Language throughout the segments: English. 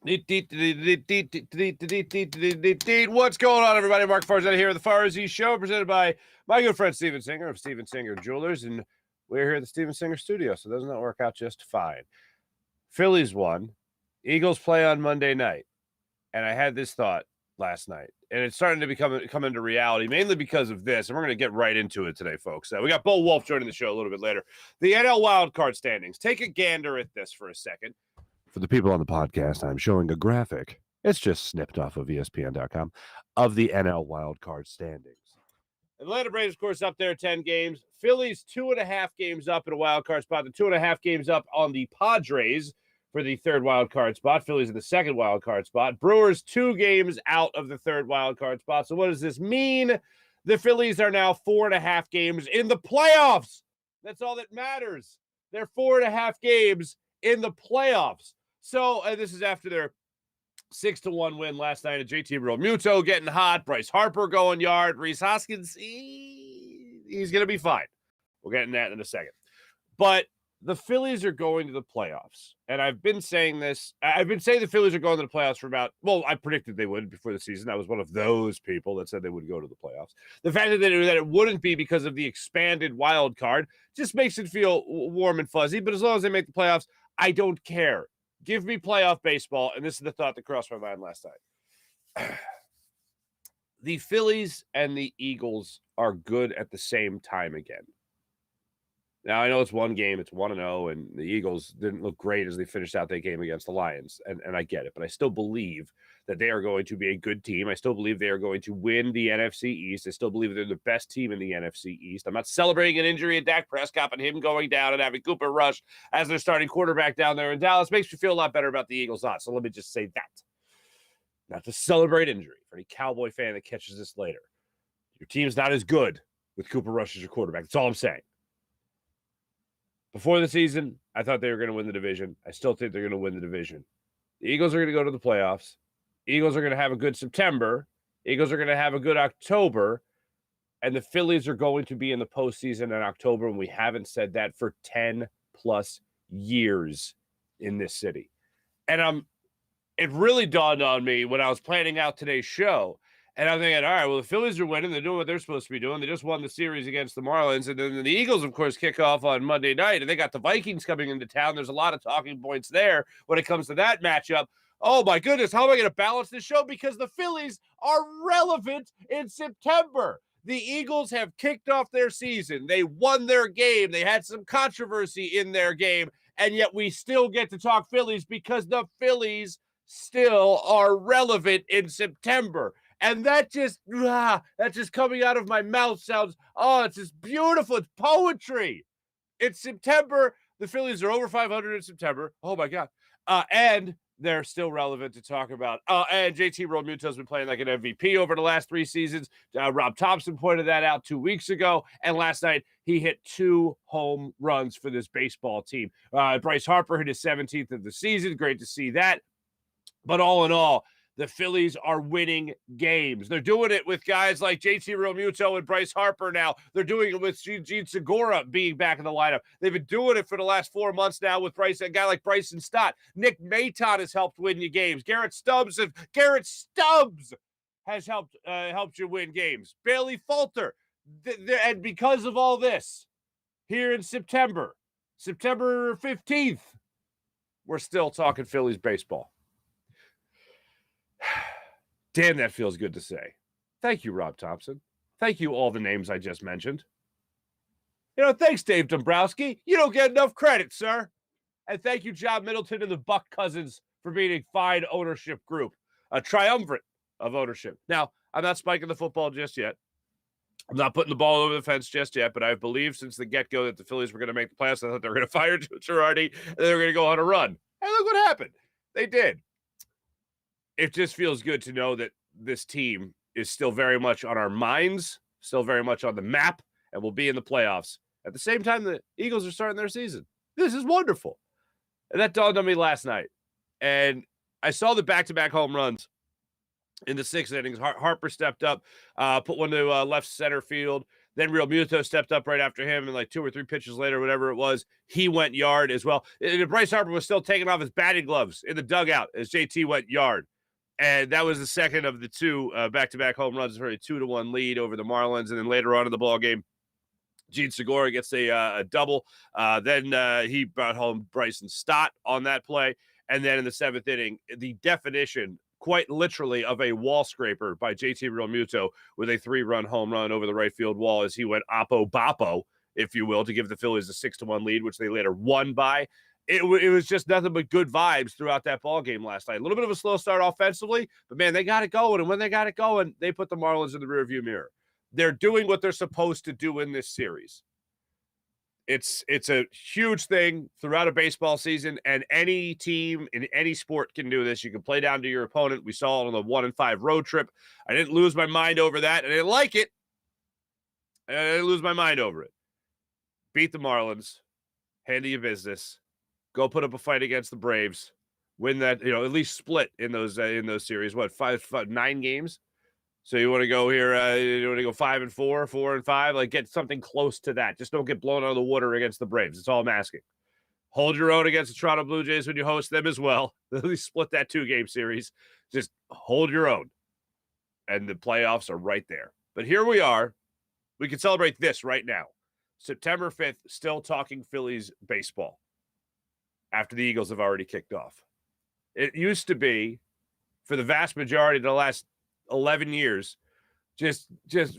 What's going on, everybody? Mark Farzy here at the Farzy Show, presented by my good friend Steven Singer of Steven Singer Jewelers, and we're here at the Steven Singer Studio, so doesn't that work out just fine? Phillies won. Eagles play on Monday night, and I had this thought last night, and it's starting to come into reality, mainly because of this, and we're going to get right into it today, folks. We got Bo Wulf joining the show a little bit later. The NL wildcard standings. Take a gander at this for a second. For the people on the podcast, I'm showing a graphic. It's just snipped off of ESPN.com of the NL wildcard standings. Atlanta Braves, of course, up there 10 games. Phillies 2.5 games up in a wildcard spot. The 2.5 games up on the Padres for the third wildcard spot. Phillies in the second wildcard spot. Brewers 2 games out of the third wildcard spot. So what does this mean? The Phillies are now 4.5 games in the playoffs. That's all that matters. They're 4.5 games in the playoffs. So, this is after their 6-1 win last night at JT Realmuto getting hot, Bryce Harper going yard, Rhys Hoskins, he's going to be fine. We'll get into that in a second. But the Phillies are going to the playoffs. And I've been saying this. I've been saying the Phillies are going to the playoffs for I predicted they would before the season. I was one of those people that said they would go to the playoffs. The fact that it wouldn't be because of the expanded wild card just makes it feel warm and fuzzy. But as long as they make the playoffs, I don't care. Give me playoff baseball, and this is the thought that crossed my mind last night. The Phillies and the Eagles are good at the same time again. Now, I know it's one game, it's 1-0, and the Eagles didn't look great as they finished out that game against the Lions, and I get it, but I still believe that they are going to be a good team. I still believe they are going to win the NFC East. I still believe they're the best team in the NFC East. I'm not celebrating an injury at Dak Prescott and him going down and having Cooper Rush as their starting quarterback down there in Dallas. Makes me feel a lot better about the Eagles odds, so let me just say that. Not to celebrate injury for any Cowboy fan that catches this later. Your team's not as good with Cooper Rush as your quarterback. That's all I'm saying. Before the season, I thought they were going to win the division. I still think they're going to win the division. The Eagles are going to go to the playoffs. Eagles are going to have a good September. Eagles are going to have a good October. And the Phillies are going to be in the postseason in October, and we haven't said that for 10-plus years in this city. And it really dawned on me when I was planning out today's show. And I'm thinking, all right, well, the Phillies are winning. They're doing what they're supposed to be doing. They just won the series against the Marlins. And then the Eagles, of course, kick off on Monday night. And they got the Vikings coming into town. There's a lot of talking points there when it comes to that matchup. Oh, my goodness, how am I going to balance this show? Because the Phillies are relevant in September. The Eagles have kicked off their season. They won their game. They had some controversy in their game. And yet we still get to talk Phillies because the Phillies still are relevant in September. And that just coming out of my mouth sounds, it's just beautiful. It's poetry. It's September. The Phillies are over 500 in September. Oh, my God. And they're still relevant to talk about. And JT Realmuto has been playing like an MVP over the last 3 seasons. Rob Thompson pointed that out 2 weeks ago. And last night, he hit 2 home runs for this baseball team. Bryce Harper hit his 17th of the season. Great to see that. But all in all, the Phillies are winning games. They're doing it with guys like JT Realmuto and Bryce Harper now. They're doing it with Gene Segura being back in the lineup. They've been doing it for the last 4 months now with a guy like Bryson Stott. Nick Maton has helped win you games. Garrett Stubbs has helped you win games. Bailey Falter. And because of all this, here in September 15th, we're still talking Phillies baseball. Damn, that feels good to say. Thank you, Rob Thompson. Thank you, all the names I just mentioned. Thanks, Dave Dombrowski. You don't get enough credit, sir. And thank you, John Middleton and the Buck Cousins for being a fine ownership group, a triumvirate of ownership. Now, I'm not spiking the football just yet. I'm not putting the ball over the fence just yet, but I've believed since the get-go that the Phillies were going to make the playoffs. I thought they were going to fire Joe Girardi and they were going to go on a run. And look what happened. They did. It just feels good to know that this team is still very much on our minds, still very much on the map, and will be in the playoffs. At the same time, the Eagles are starting their season. This is wonderful. And that dawned on me last night. And I saw the back-to-back home runs in the 6th innings. Harper stepped up, put one to left center field. Then Realmuto stepped up right after him, and like 2 or 3 pitches later, whatever it was, he went yard as well. And Bryce Harper was still taking off his batting gloves in the dugout as JT went yard. And that was the second of the 2 back-to-back home runs for a 2-1 lead over the Marlins. And then later on in the ball game, Gene Segura gets a double. Then he brought home Bryson Stott on that play. And then in the 7th inning, the definition, quite literally, of a wall scraper by JT Realmuto with a 3-run home run over the right field wall as he went oppo-boppo, if you will, to give the Phillies a 6-1 lead, which they later won by. It was just nothing but good vibes throughout that ball game last night. A little bit of a slow start offensively, but man, they got it going. And when they got it going, they put the Marlins in the rearview mirror. They're doing what they're supposed to do in this series. It's a huge thing throughout a baseball season, and any team in any sport can do this. You can play down to your opponent. We saw it on the 1-5 road trip. I didn't lose my mind over that. I didn't like it. I didn't lose my mind over it. Beat the Marlins. Handle your business. Go put up a fight against the Braves. Win that, at least split in those series. What, 9 games? So you want to go here, you want to go 5-4, 4-5, like get something close to that. Just don't get blown out of the water against the Braves. That's all I'm asking. Hold your own against the Toronto Blue Jays when you host them as well. At least split that 2-game series. Just hold your own. And the playoffs are right there. But here we are. We can celebrate this right now. September 5th, still talking Phillies baseball after the Eagles have already kicked off. It used to be, for the vast majority of the last 11 years, just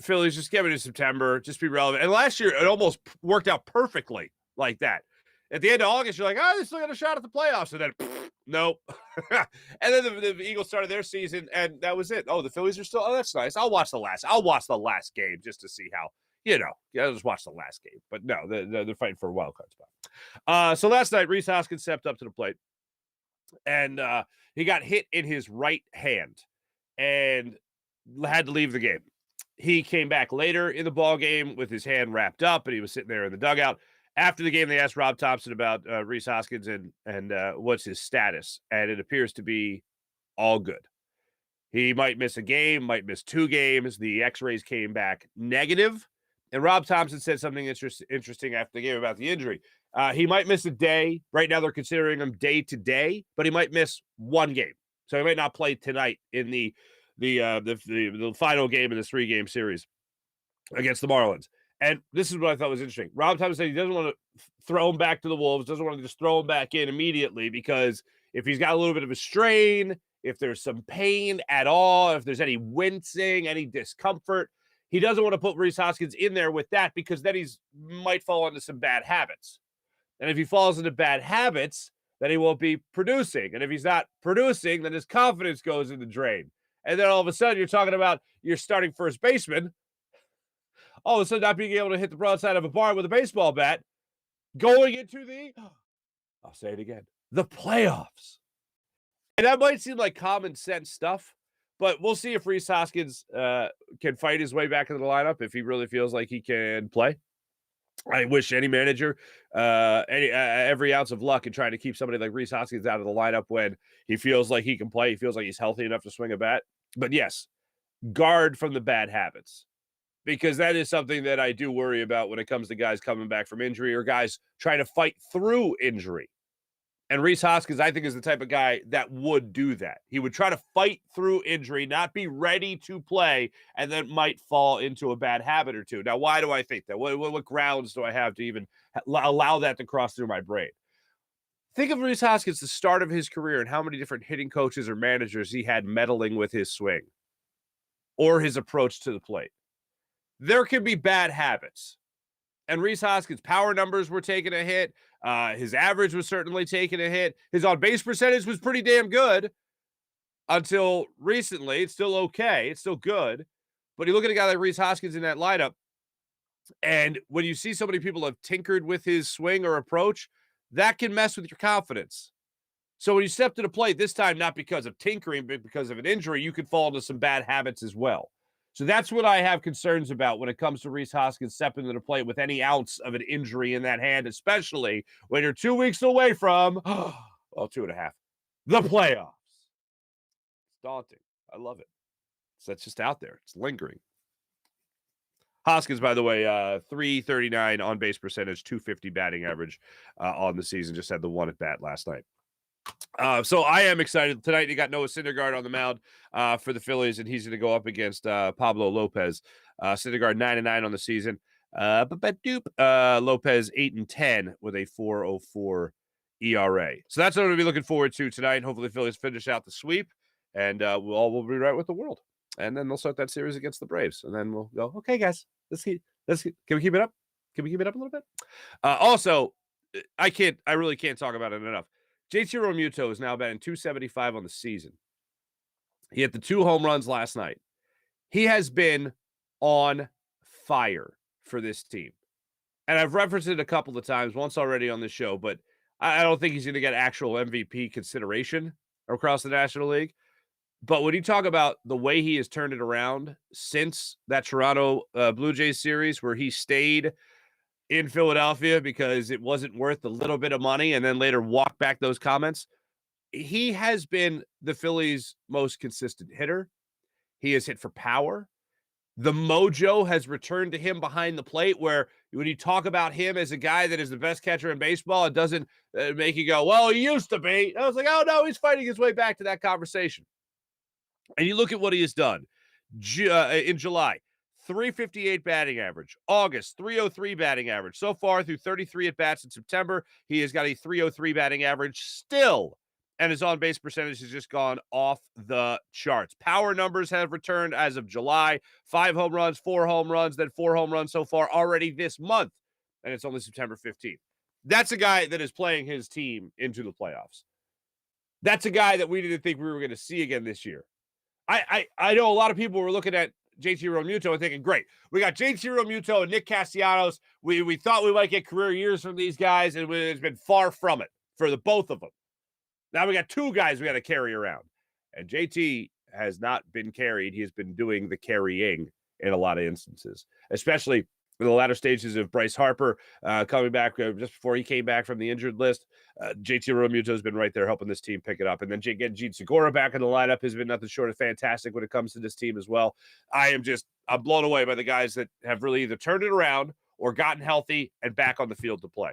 Phillies, just give it in September, just be relevant. And last year, it almost worked out perfectly like that. At the end of August, you're like, they still got a shot at the playoffs. And then, nope. And then the Eagles started their season, and that was it. Oh, the Phillies are still, that's nice. I'll watch the last game just to see how, I'll just watch the last game. But no, they're fighting for a wild card spot. So last night, Rhys Hoskins stepped up to the plate, and he got hit in his right hand and had to leave the game. He came back later in the ball game with his hand wrapped up, and he was sitting there in the dugout. After the game, they asked Rob Thompson about Rhys Hoskins and what's his status, and it appears to be all good. He might miss a game, might miss 2 games. The x-rays came back negative, and Rob Thompson said something interesting after the game about the injury. He might miss a day. Right now, they're considering him day to day, but he might miss 1 game. So he might not play tonight in the final game in this 3-game series against the Marlins. And this is what I thought was interesting. Rob Thompson said he doesn't want to throw him back to the Wolves, doesn't want to just throw him back in immediately, because if he's got a little bit of a strain, if there's some pain at all, if there's any wincing, any discomfort, he doesn't want to put Rhys Hoskins in there with that, because then he's might fall into some bad habits. And if he falls into bad habits, then he won't be producing. And if he's not producing, then his confidence goes in the drain. And then all of a sudden, you're talking about your starting first baseman, all of a sudden not being able to hit the broadside of a barn with a baseball bat, going into I'll say it again, the playoffs. And that might seem like common sense stuff, but we'll see if Rhys Hoskins can fight his way back into the lineup, if he really feels like he can play. I wish any manager every ounce of luck in trying to keep somebody like Rhys Hoskins out of the lineup when he feels like he can play. He feels like he's healthy enough to swing a bat. But yes, guard from the bad habits, because that is something that I do worry about when it comes to guys coming back from injury or guys trying to fight through injury. And Rhys Hoskins, I think, is the type of guy that would do that. He would try to fight through injury, not be ready to play, and then might fall into a bad habit or two. Now, why do I think that? What grounds do I have to even allow that to cross through my brain? Think of Rhys Hoskins, the start of his career, and how many different hitting coaches or managers he had meddling with his swing or his approach to the plate. There can be bad habits. And Rhys Hoskins' power numbers were taking a hit. His average was certainly taking a hit. His on-base percentage was pretty damn good until recently. It's still okay. It's still good. But you look at a guy like Rhys Hoskins in that lineup, and when you see so many people have tinkered with his swing or approach, that can mess with your confidence. So when you step to the plate this time, not because of tinkering, but because of an injury, you could fall into some bad habits as well. So that's what I have concerns about when it comes to Rhys Hoskins stepping to the plate with any ounce of an injury in that hand, especially when you're 2 weeks away from, 2.5, the playoffs. It's daunting. I love it. So that's just out there. It's lingering. Hoskins, by the way, 339 on base percentage, 250 batting average on the season. Just had the one at bat last night. So I am excited. Tonight you got Noah Syndergaard on the mound for the Phillies, and he's going to go up against Pablo Lopez. Syndergaard 9-9 on the season. Lopez 8-10 with a 4.04 ERA. So that's what I'm going to be looking forward to tonight. Hopefully the Phillies finish out the sweep, and we'll be right with the world. And then they'll start that series against the Braves, and then we'll go, okay, guys, can we keep it up? Can we keep it up a little bit? Also, I really can't talk about it enough. JT Realmuto is now batting .275 on the season. He hit the 2 home runs last night. He has been on fire for this team. And I've referenced it a couple of times, once already on this show, but I don't think he's going to get actual MVP consideration across the National League. But when you talk about the way he has turned it around since that Toronto Blue Jays series where he stayed in Philadelphia because it wasn't worth the little bit of money and then later walked back those comments, he has been the Phillies' most consistent hitter. He has hit for power. The mojo has returned to him behind the plate, where when you talk about him as a guy that is the best catcher in baseball, it doesn't make you go, well, he used to be. I was like, oh, no, he's fighting his way back to that conversation. And you look at what he has done in July, 358 batting average. August, 303 batting average. So far, through 33 at-bats in September, he has got a 303 batting average still. And his on-base percentage has just gone off the charts. Power numbers have returned as of July. 5 home runs, 4 home runs, then 4 home runs so far already this month. And it's only September 15th. That's a guy that is playing his team into the playoffs. That's a guy that we didn't think we were going to see again this year. I know a lot of people were looking at JT Realmuto and thinking, great, we got JT Realmuto and Nick Castellanos. We thought we might get career years from these guys, and it's been far from it for the both of them. Now we got 2 guys we got to carry around. And JT has not been carried. He has been doing the carrying in a lot of instances, especially in the latter stages of Bryce Harper coming back just before he came back from the injured list. JT Realmuto has been right there helping this team pick it up. And then getting Gene Segura back in the lineup has been nothing short of fantastic when it comes to this team as well. I'm blown away by the guys that have really either turned it around or gotten healthy and back on the field to play.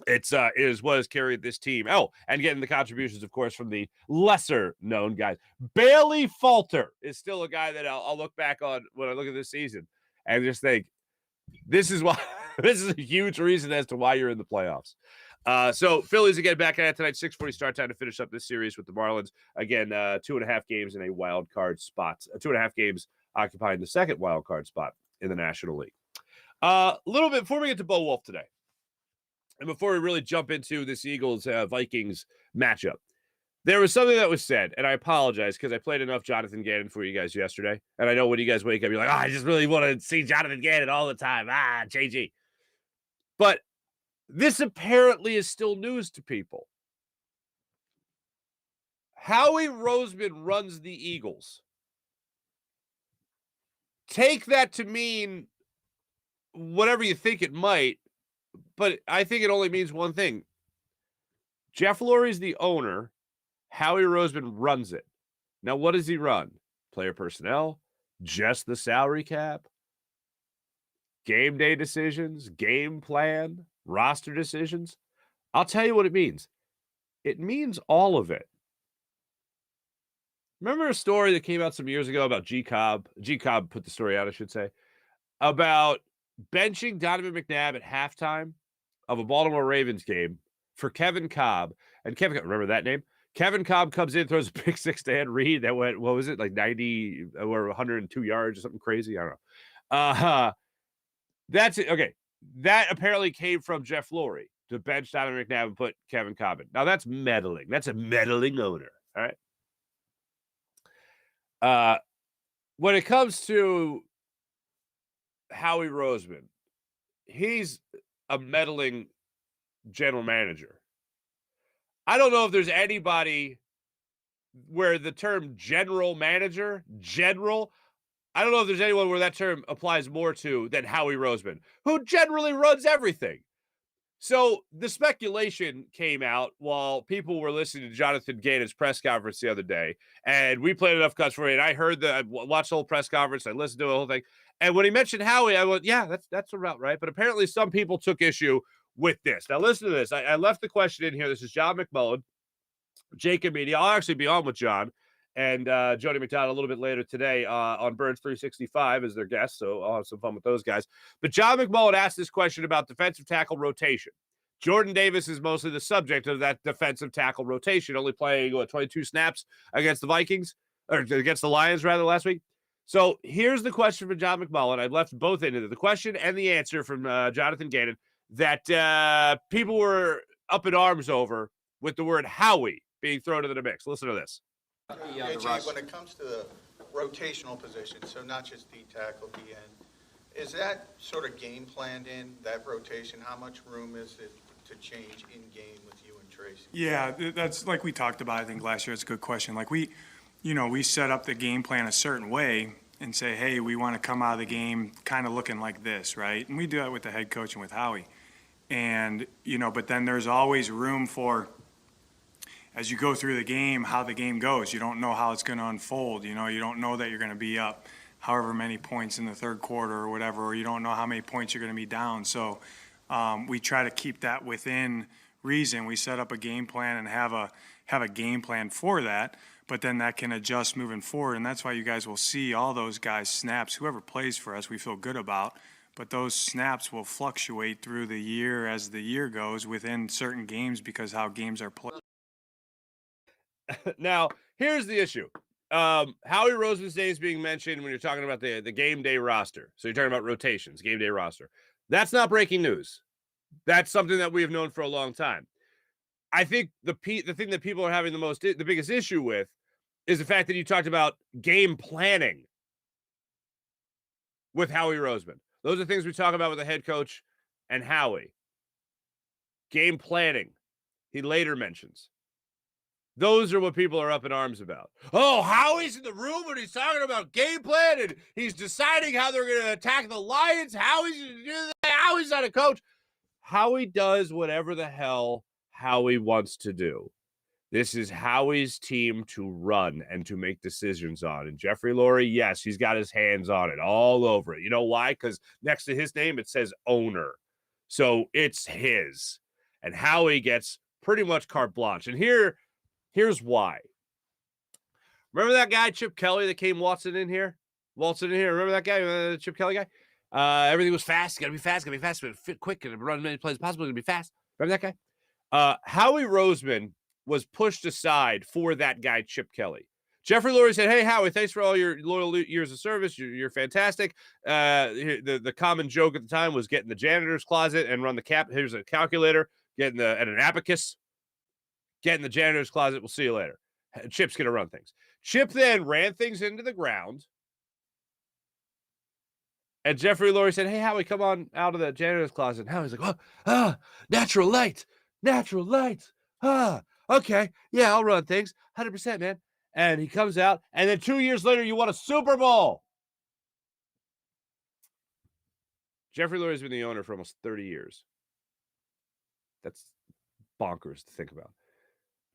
It is what has carried this team. Oh, and getting the contributions, of course, from the lesser-known guys. Bailey Falter is still a guy that I'll look back on when I look at this season and just think, this is a huge reason as to why you're in the playoffs. So Phillies again back at it tonight, 6:40 start time to finish up this series with the Marlins. Again, 2.5 games in a wild card spot. 2.5 games occupying the second wild card spot in the National League. A little bit before we get to Bo Wulf today, and before we really jump into this Eagles-Vikings matchup, there was something that was said, and I apologize because I played enough Jonathan Gannon for you guys yesterday. And I know when you guys wake up, you're like, I just really want to see Jonathan Gannon all the time. JG. But this apparently is still news to people. Howie Roseman runs the Eagles. Take that to mean whatever you think it might, but I think it only means one thing. Jeff Lurie's the owner. Howie Roseman runs it. Now, what does he run? Player personnel, just the salary cap, game day decisions, game plan, roster decisions. I'll tell you what it means. It means all of it. Remember a story that came out some years ago about G Cobb? G Cobb put the story out, I should say, about benching Donovan McNabb at halftime of a Baltimore Ravens game for Kevin Cobb. And Kevin, remember that name? Kevin Cobb comes in, throws a pick 6 to Ed Reed that went, what was it, like 90 or 102 yards or something crazy? I don't know. That's it. Okay. That apparently came from Jeff Lurie to bench Donovan McNabb and put Kevin Cobb in. Now that's meddling. That's a meddling owner. All right. When it comes to Howie Roseman, he's a meddling general manager. I don't know if there's anybody where the term general manager, I don't know if there's anyone where that term applies more to than Howie Roseman, who generally runs everything. So the speculation came out while people were listening to Jonathan Gainon's press conference the other day, and we played enough cuts for it. And I heard I watched the whole press conference. I listened to the whole thing, and when he mentioned Howie, I went, "Yeah, that's about right." But apparently, some people took issue with this. Now, listen to this. I left the question in here. This is John McMullen, Jacob Media. I'll actually be on with John and Jody McDonald a little bit later today on Birds 365 as their guest. So I'll have some fun with those guys. But John McMullen asked this question about defensive tackle rotation. Jordan Davis is mostly the subject of that defensive tackle rotation, only playing 22 snaps against the Vikings, or against the Lions, rather, last week. So here's the question from John McMullen. I've left both into it, the question and the answer from Jonathan Gainon that people were up in arms over with the word Howie being thrown into the mix. Listen to this. JT, when it comes to the rotational position, so not just D tackle, D end, is that sort of game planned in that rotation? How much room is it to change in game with you and Tracy? Yeah, that's like we talked about, I think, last year. It's a good question. Like we set up the game plan a certain way and say, hey, we want to come out of the game kind of looking like this, right? And we do that with the head coach and with Howie. And, but then there's always room for, as you go through the game, how the game goes. You don't know how it's going to unfold. You don't know that you're going to be up however many points in the third quarter or whatever, or you don't know how many points you're going to be down. So we try to keep that within reason. We set up a game plan and have a game plan for that, but then that can adjust moving forward. And that's why you guys will see all those guys snaps, whoever plays for us, we feel good about. But those snaps will fluctuate through the year as the year goes within certain games because how games are played. Now, here's the issue. Howie Roseman's name is being mentioned when you're talking about the game day roster. So you're talking about rotations, game day roster. That's not breaking news. That's something that we have known for a long time. I think the thing that people are having the biggest issue with is the fact that you talked about game planning with Howie Roseman. Those are things we talk about with the head coach and Howie. Game planning, he later mentions. Those are what people are up in arms about. Oh, Howie's in the room when he's talking about game plan and he's deciding how they're going to attack the Lions. Howie's going to do that. Howie's not a coach. Howie does whatever the hell Howie wants to do. This is Howie's team to run and to make decisions on. And Jeffrey Lurie, yes, he's got his hands on it, all over it. You know why? Because next to his name, it says owner. So it's his. And Howie gets pretty much carte blanche. And here's why. Remember that guy, Chip Kelly, that came waltzing in here? Remember that guy, the Chip Kelly guy? Everything was fast. Got to be fast. Fit quick. Got to run as many plays as possible. Got to be fast. Remember that guy? Howie Roseman was pushed aside for that guy, Chip Kelly. Jeffrey Lurie said, hey, Howie, thanks for all your loyal years of service. You're fantastic. The common joke at the time was get in the janitor's closet and run the cap. Here's a calculator. Get in an abacus. Get in the janitor's closet. We'll see you later. Chip's going to run things. Chip then ran things into the ground. And Jeffrey Lurie said, hey, Howie, come on out of the janitor's closet. And Howie's like, natural light. Okay. Yeah, I'll run things. 100%, man. And he comes out. And then 2 years later, you won a Super Bowl. Jeffrey Lurie's been the owner for almost 30 years. That's bonkers to think about.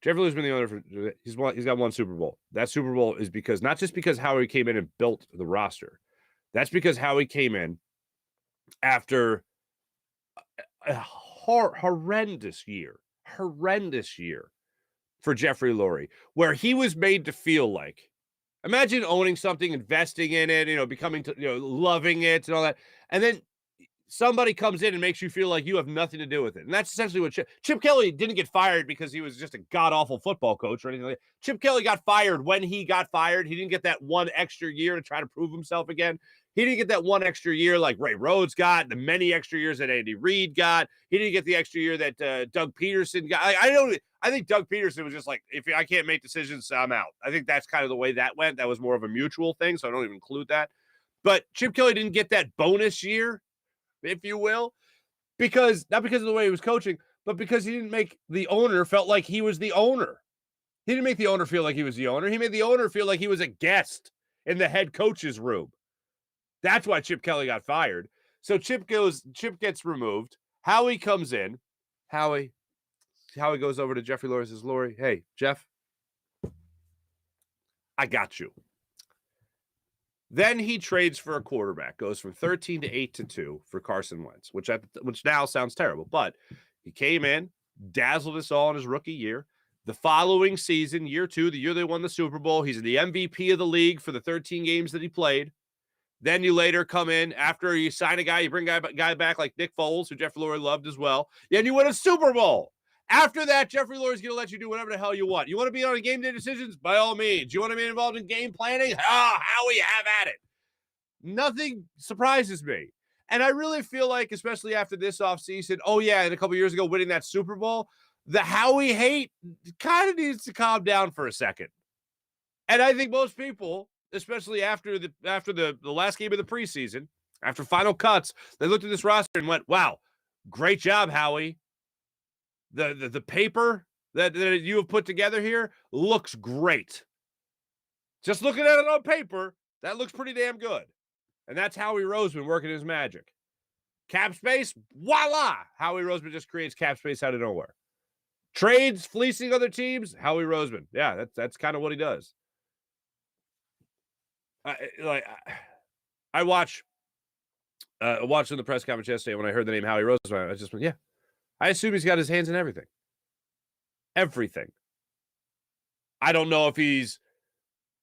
Jeffrey Lurie's been the owner he's got one Super Bowl. That Super Bowl is not just because Howie came in and built the roster. That's because Howie came in after a horrendous year for Jeffrey Lurie, where he was made to feel like, imagine owning something, investing in it, becoming, loving it and all that. And then somebody comes in and makes you feel like you have nothing to do with it. And that's essentially what Chip Kelly didn't get fired because he was just a god-awful football coach or anything like that. Chip Kelly got fired when he got fired. He didn't get that one extra year to try to prove himself again. He didn't get that one extra year like Ray Rhodes got, the many extra years that Andy Reid got. He didn't get the extra year that Doug Peterson got. I think Doug Peterson was just like, if I can't make decisions, I'm out. I think that's kind of the way that went. That was more of a mutual thing, so I don't even include that. But Chip Kelly didn't get that bonus year, if you will, not because of the way he was coaching, but because he didn't make the owner felt like he was the owner. He didn't make the owner feel like he was the owner. He made the owner feel like he was a guest in the head coach's room. That's why Chip Kelly got fired. So Chip gets removed. Howie comes in. Howie goes over to Jeffrey Lurie and says, Lurie, hey, Jeff, I got you. Then he trades for a quarterback, goes from 13 to 8-2 for Carson Wentz, which now sounds terrible, but he came in, dazzled us all in his rookie year. The following season, year 2, the year they won the Super Bowl, he's the MVP of the league for the 13 games that he played. Then you later come in, after you sign a guy, you bring a guy back like Nick Foles, who Jeffrey Lurie loved as well, and you win a Super Bowl. After that, Jeffrey Lurie's going to let you do whatever the hell you want. You want to be on game day decisions? By all means. You want to be involved in game planning? Howie, have at it. Nothing surprises me. And I really feel like, especially after this offseason, and a couple years ago winning that Super Bowl, the Howie hate kind of needs to calm down for a second. And I think most people, especially after the last game of the preseason, after final cuts, they looked at this roster and went, wow, great job, Howie. The paper that you have put together here looks great. Just looking at it on paper, that looks pretty damn good. And that's Howie Roseman working his magic. Cap space, voila! Howie Roseman just creates cap space out of nowhere. Trades, fleecing other teams, Howie Roseman. Yeah, that's kind of what he does. I watched in the press conference yesterday when I heard the name Howie Roseman. I just went, yeah. I assume he's got his hands in everything. Everything. I don't know if he's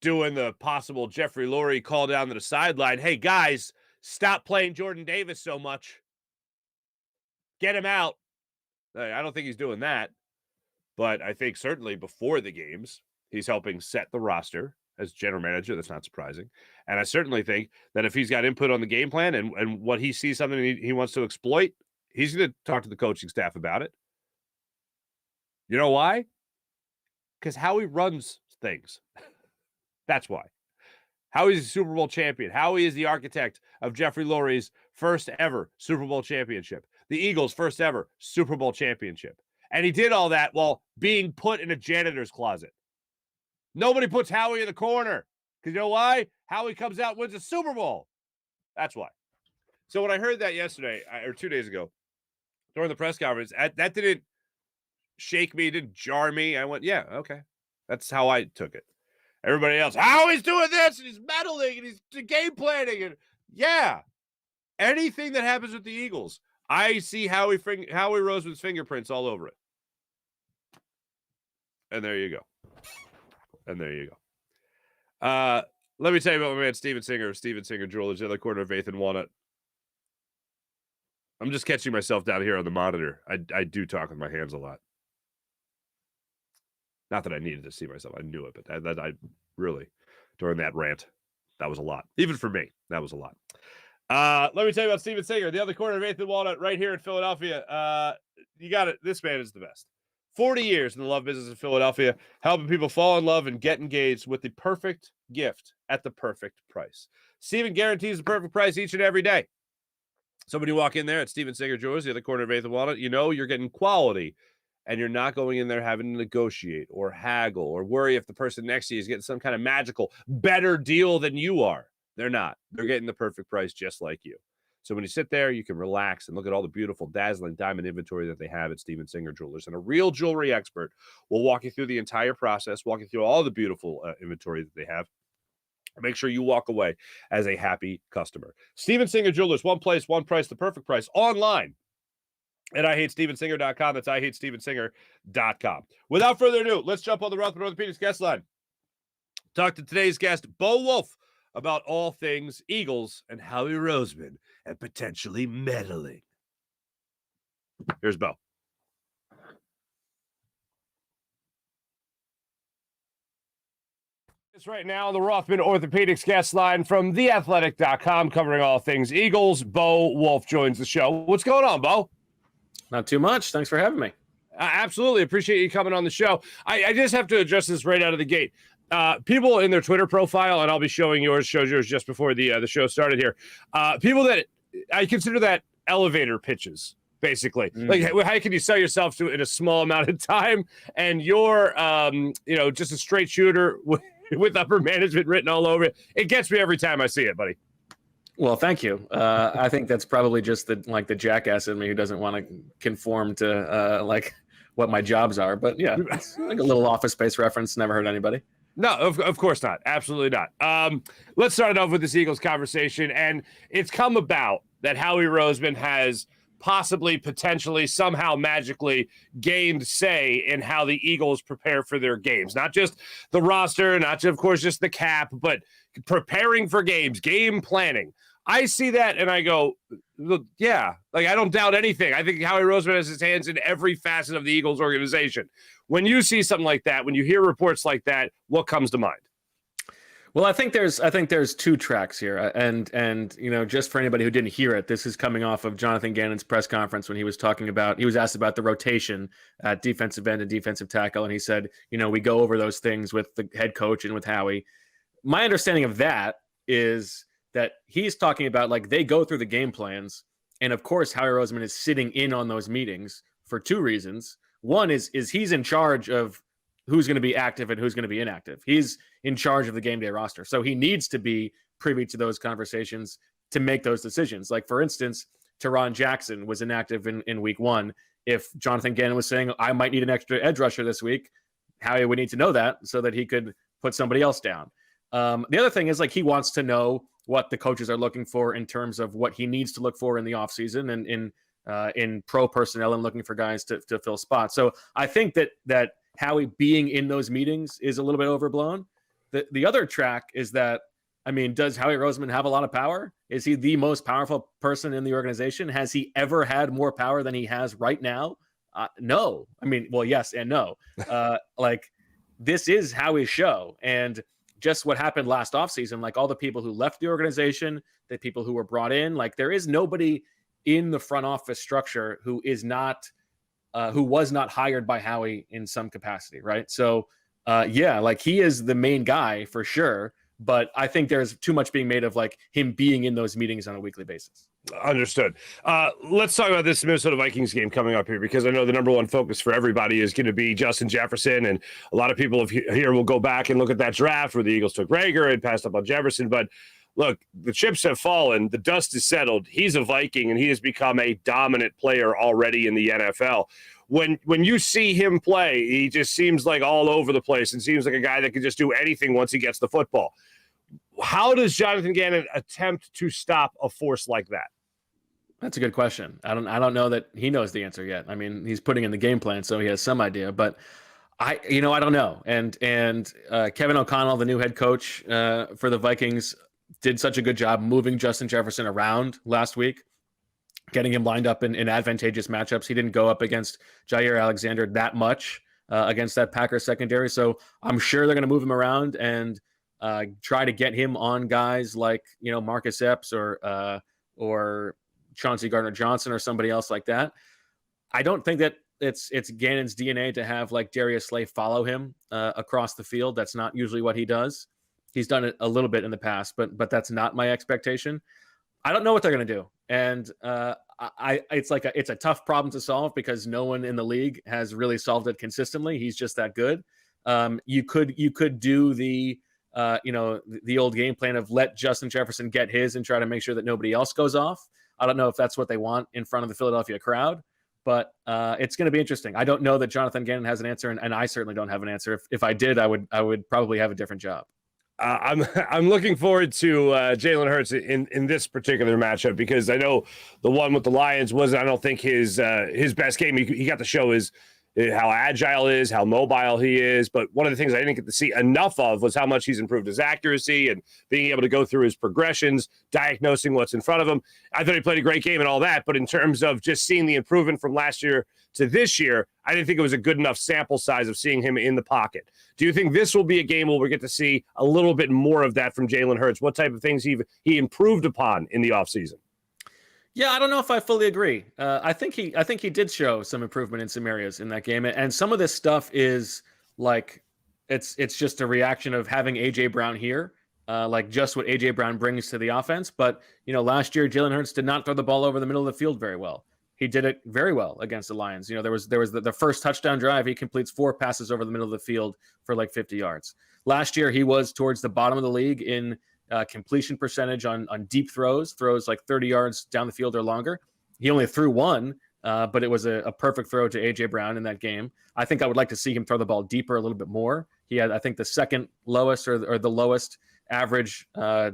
doing the possible Jeffrey Lurie call down to the sideline. Hey, guys, stop playing Jordan Davis so much. Get him out. I don't think he's doing that. But I think certainly before the games, he's helping set the roster as general manager. That's not surprising. And I certainly think that if he's got input on the game plan and what he sees something he wants to exploit, he's going to talk to the coaching staff about it. You know why? Because Howie runs things. That's why. Howie's a Super Bowl champion. Howie is the architect of Jeffrey Lurie's first ever Super Bowl championship. The Eagles' first ever Super Bowl championship. And he did all that while being put in a janitor's closet. Nobody puts Howie in the corner. Because you know why? Howie comes out and wins a Super Bowl. That's why. So when I heard that yesterday, or 2 days ago, during the press conference, that didn't shake me, didn't jar me. I went, yeah, okay. That's how I took it. Everybody else, Howie's doing this, and he's meddling, and he's game planning, and yeah. Anything that happens with the Eagles, I see Howie Roseman's fingerprints all over it. And there you go. Let me tell you about my man Steven Singer Jewelers, the other corner of 8th and Walnut. I'm just catching myself down here on the monitor. I do talk with my hands a lot. Not that I needed to see myself. I knew it, but I really, during that rant, that was a lot. Even for me, that was a lot. Let me tell you about Steven Singer, the other corner of 8th and Walnut, right here in Philadelphia. You got it. This man is the best. 40 years in the love business in Philadelphia, helping people fall in love and get engaged with the perfect gift at the perfect price. Steven guarantees the perfect price each and every day. So when you walk in there at Steven Singer Jewelers, the other corner of 8th and Walnut, you know you're getting quality. And you're not going in there having to negotiate or haggle or worry if the person next to you is getting some kind of magical, better deal than you are. They're not. They're getting the perfect price just like you. So when you sit there, you can relax and look at all the beautiful, dazzling diamond inventory that they have at Steven Singer Jewelers. And a real jewelry expert will walk you through the entire process, walk you through all the beautiful inventory that they have. Make sure you walk away as a happy customer. Steven Singer Jewelers, one place, one price, the perfect price, online at IHateStevenSinger.com. That's IHateStevenSinger.com. Without further ado, let's jump on the Rutherford Orthopedics guest line. Talk to today's guest, Bo Wulf, about all things Eagles and Howie Roseman and potentially meddling. Here's Bo. It's right now on the Rothman Orthopedics guest line from theathletic.com, covering all things Eagles. Bo Wulf joins the show. What's going on, Bo? Not too much. Thanks for having me. Absolutely. Appreciate you coming on the show. I just have to address this right out of the gate. People in their Twitter profile, and I'll be showing yours just before the show started here. People that I consider that elevator pitches, basically. Like, how can you sell yourself to in a small amount of time? And you're, just a straight shooter with upper management written all over it. It gets me every time I see it, buddy. Well, thank you. I think that's probably just the jackass in me who doesn't want to conform to what my jobs are. But yeah, it's like a little Office Space reference. Never hurt anybody. No, of course not. Absolutely not. Let's start it off with this Eagles conversation. And it's come about that Howie Roseman has possibly, potentially, somehow magically gained say in how the Eagles prepare for their games. Not just the roster, not just, of course, just the cap, but preparing for games, game planning. I see that and I go, yeah, like I don't doubt anything. I think Howie Roseman has his hands in every facet of the Eagles organization. When you see something like that, when you hear reports like that, what comes to mind? Well, I think there's two tracks here, and just for anybody who didn't hear it, this is coming off of Jonathan Gannon's press conference when he was asked about the rotation at defensive end and defensive tackle, and he said, we go over those things with the head coach and with Howie. My understanding of that is that he's talking about like they go through the game plans, and of course Howie Roseman is sitting in on those meetings for two reasons. One is he's in charge of who's going to be active and who's going to be inactive. He's in charge of the game day roster. So he needs to be privy to those conversations to make those decisions. Like, for instance, Teron Jackson was inactive in week one. If Jonathan Gannon was saying, I might need an extra edge rusher this week, Howie would need to know that so that he could put somebody else down. The other thing is, like, he wants to know what the coaches are looking for in terms of what he needs to look for in the offseason and in pro personnel and looking for guys to fill spots. So I think that Howie being in those meetings is a little bit overblown. The other track is that, I mean, does Howie Roseman have a lot of power? Is he the most powerful person in the organization? Has he ever had more power than he has right now? No. I mean, well, yes and no. This is Howie's show. And just what happened last offseason, like all the people who left the organization, the people who were brought in, like there is nobody in the front office structure who was not hired by Howie in some capacity, right? So, like he is the main guy for sure, but I think there's too much being made of like him being in those meetings on a weekly basis. Understood. Let's talk about this Minnesota Vikings game coming up here, because I know the number one focus for everybody is going to be Justin Jefferson, and a lot of people here will go back and look at that draft where the Eagles took Rager and passed up on Jefferson, but look, the chips have fallen. The dust is settled. He's a Viking, and he has become a dominant player already in the NFL. When you see him play, he just seems like all over the place and seems like a guy that can just do anything once he gets the football. How does Jonathan Gannon attempt to stop a force like that? That's a good question. I don't know that he knows the answer yet. I mean, he's putting in the game plan, so he has some idea, but I don't know. And Kevin O'Connell, the new head coach for the Vikings, did such a good job moving Justin Jefferson around last week, getting him lined up in advantageous matchups. He didn't go up against Jair Alexander that much against that Packers secondary. So I'm sure they're going to move him around and try to get him on guys like, Marcus Epps or Chauncey Gardner-Johnson or somebody else like that. I don't think that it's Gannon's DNA to have like Darius Slay follow him across the field. That's not usually what he does. He's done it a little bit in the past, but that's not my expectation. I don't know what they're going to do. And it's a tough problem to solve because no one in the league has really solved it consistently. He's just that good. You could do the old game plan of let Justin Jefferson get his and try to make sure that nobody else goes off. I don't know if that's what they want in front of the Philadelphia crowd, but it's going to be interesting. I don't know that Jonathan Gannon has an answer, and I certainly don't have an answer. If I did, I would probably have a different job. I'm looking forward to Jalen Hurts in this particular matchup, because I know the one with the Lions I don't think his best game. He got to show how agile he is, how mobile he is. But one of the things I didn't get to see enough of was how much he's improved his accuracy and being able to go through his progressions, diagnosing what's in front of him. I thought he played a great game and all that. But in terms of just seeing the improvement from last year to this year, I didn't think it was a good enough sample size of seeing him in the pocket. Do you think this will be a game where we get to see a little bit more of that from Jalen Hurts? What type of things he improved upon in the offseason? Yeah, I don't know if I fully agree. I think he did show some improvement in some areas in that game, and some of this stuff is like it's just a reaction of having AJ Brown here, like just what AJ Brown brings to the offense. But last year Jalen Hurts did not throw the ball over the middle of the field very well. He did it very well against the Lions. There was the first touchdown drive. He completes 4 passes over the middle of the field for like 50 yards. Last year he was towards the bottom of the league in completion percentage on deep throws like 30 yards down the field or longer. He only threw one, but it was a perfect throw to A.J. Brown in that game. I think I would like to see him throw the ball deeper a little bit more. He had, I think, the second lowest or the lowest average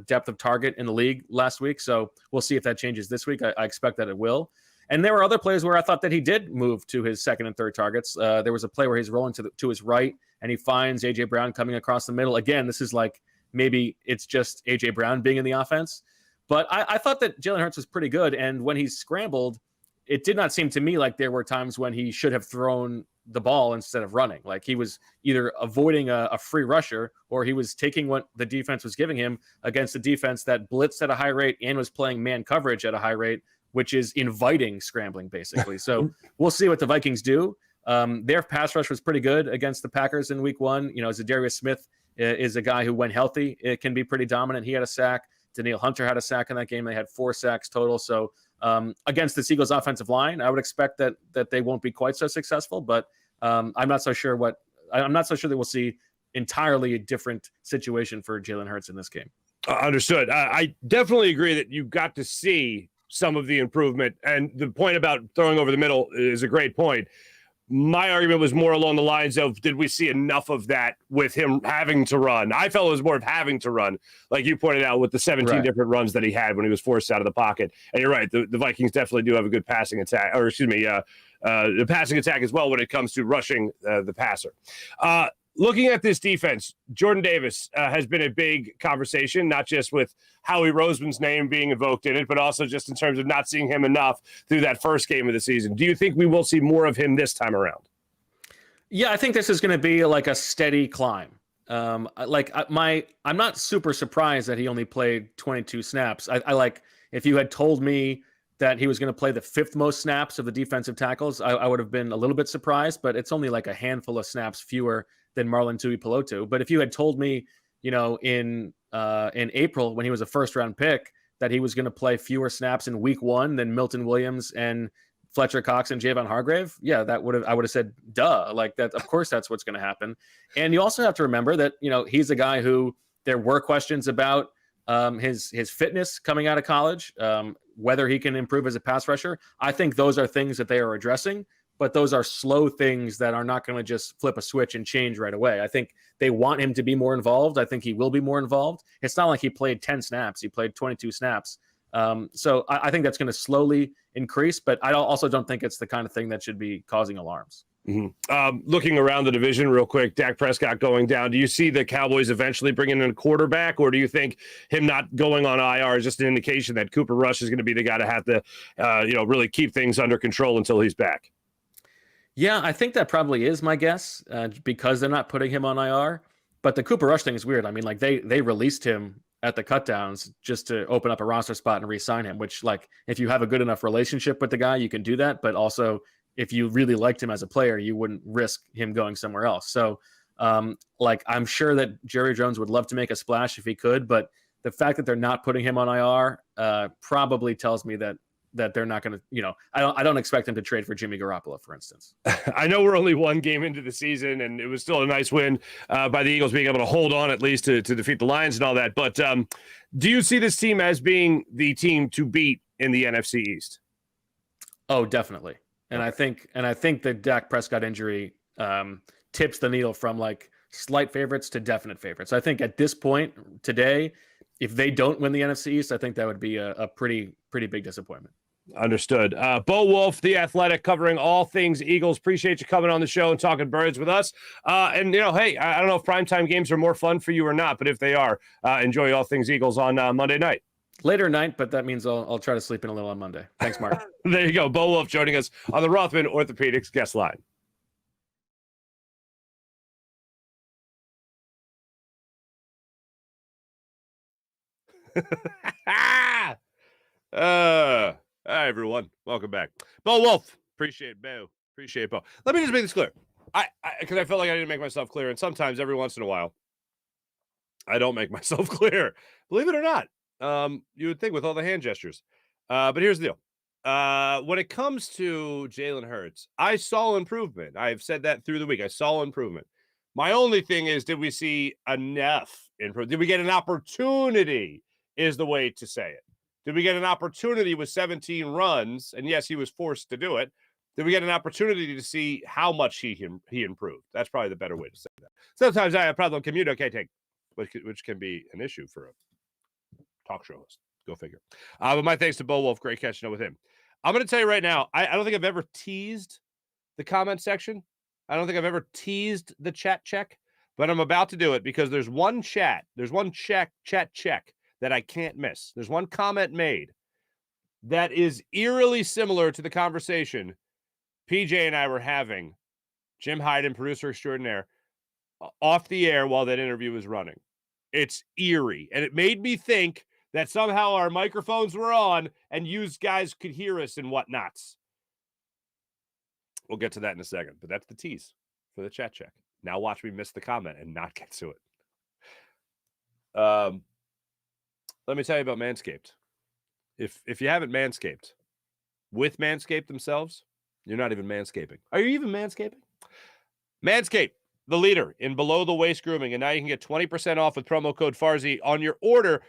depth of target in the league last week. So we'll see if that changes this week. I expect that it will. And there were other plays where I thought that he did move to his second and third targets. There was a play where he's rolling to his right, and he finds A.J. Brown coming across the middle. Again, this is like maybe it's just A.J. Brown being in the offense. But I thought that Jalen Hurts was pretty good. And when he scrambled, it did not seem to me like there were times when he should have thrown the ball instead of running. Like he was either avoiding a free rusher or he was taking what the defense was giving him against a defense that blitzed at a high rate and was playing man coverage at a high rate, which is inviting scrambling, basically. So we'll see what the Vikings do. Their pass rush was pretty good against the Packers in week one. You know, Zadarius Smith is a guy who, when healthy, it can be pretty dominant. He had a sack. Daniil Hunter had a sack in that game. They had 4 sacks total. So against the Eagles offensive line, I would expect that they won't be quite so successful, but I'm not so sure that we'll see entirely a different situation for Jalen Hurts in this game. Understood. I definitely agree that you got to see some of the improvement, and the point about throwing over the middle is a great point. My argument was more along the lines of, did we see enough of that with him having to run? I felt it was more of having to run, like you pointed out, with the 17 different runs that he had when he was forced out of the pocket. And you're right, the Vikings definitely do have a good passing attack, the passing attack as well when it comes to rushing the passer. Looking at this defense, Jordan Davis has been a big conversation, not just with Howie Roseman's name being invoked in it, but also just in terms of not seeing him enough through that first game of the season. Do you think we will see more of him this time around? Yeah, I think this is going to be like a steady climb. I'm not super surprised that he only played 22 snaps. I like, if you had told me that he was going to play the 5th most snaps of the defensive tackles, I would have been a little bit surprised, but it's only like a handful of snaps fewer than Marlon Tuipulotu. But if you had told me, you know, in April when he was a first-round pick that he was going to play fewer snaps in week 1 than Milton Williams and Fletcher Cox and Javon Hargrave, yeah, I would have said, duh, like that. Of course, that's what's going to happen. And you also have to remember that, you know, he's a guy who there were questions about his fitness coming out of college, whether he can improve as a pass rusher. I think those are things that they are addressing, but those are slow things that are not going to just flip a switch and change right away. I think they want him to be more involved. I think he will be more involved. It's not like he played 10 snaps. He played 22 snaps. So I think that's going to slowly increase, but I also don't think it's the kind of thing that should be causing alarms. Mm-hmm. Looking around the division real quick, Dak Prescott going down. Do you see the Cowboys eventually bringing in a quarterback, or do you think him not going on IR is just an indication that Cooper Rush is going to be the guy to have to, really keep things under control until he's back? Yeah, I think that probably is my guess because they're not putting him on IR. But the Cooper Rush thing is weird. I mean, like they released him at the cutdowns just to open up a roster spot and re-sign him, which, like, if you have a good enough relationship with the guy, you can do that. But also, if you really liked him as a player, you wouldn't risk him going somewhere else. So, I'm sure that Jerry Jones would love to make a splash if he could, but the fact that they're not putting him on IR probably tells me that they're not going to, I don't expect them to trade for Jimmy Garoppolo, for instance. I know we're only 1 game into the season, and it was still a nice win by the Eagles being able to hold on at least to defeat the Lions and all that. But do you see this team as being the team to beat in the NFC East? Oh, definitely. And I think the Dak Prescott injury tips the needle from like slight favorites to definite favorites. I think at this point today, if they don't win the NFC East, I think that would be a pretty big disappointment. Understood. Bo Wulf, The Athletic, covering all things Eagles. Appreciate you coming on the show and talking birds with us. Hey, I don't know if primetime games are more fun for you or not, but if they are, enjoy all things Eagles on Monday night. Later night, but that means I'll try to sleep in a little on Monday. Thanks, Mark. There you go. Bo Wulf joining us on the Rothman Orthopedics guest line. Hi, everyone. Welcome back. Bo Wulf. Appreciate Bo. Let me just make this clear. Because I felt like I didn't make myself clear, and sometimes every once in a while, I don't make myself clear. Believe it or not. You would think with all the hand gestures. But here's the deal. When it comes to Jalen Hurts, I saw improvement. I've said that through the week. I saw improvement. My only thing is, did we see enough improvement? Did we get an opportunity is the way to say it. Did we get an opportunity with 17 runs? And yes, he was forced to do it. Did we get an opportunity to see how much he improved? That's probably the better way to say that. Sometimes I have problem communicating, which can be an issue for a talk show host. Go figure. But my thanks to Bo Wulf. Great catching up with him. I'm going to tell you right now, I don't think I've ever teased the comment section. I don't think I've ever teased the chat check, but I'm about to do it because there's one chat check that I can't miss. There's one comment made that is eerily similar to the conversation PJ and I were having, Jim Hyden, producer extraordinaire, off the air while that interview was running. It's eerie. And it made me think that somehow our microphones were on and you guys could hear us and whatnots. We'll get to that in a second, but that's the tease for the chat check. Now watch me miss the comment and not get to it. Let me tell you about Manscaped. If you haven't Manscaped, with Manscaped themselves, you're not even manscaping. Are you even manscaping? Manscaped, the leader in below-the-waist grooming, and now you can get 20% off with promo code Farzy on your order,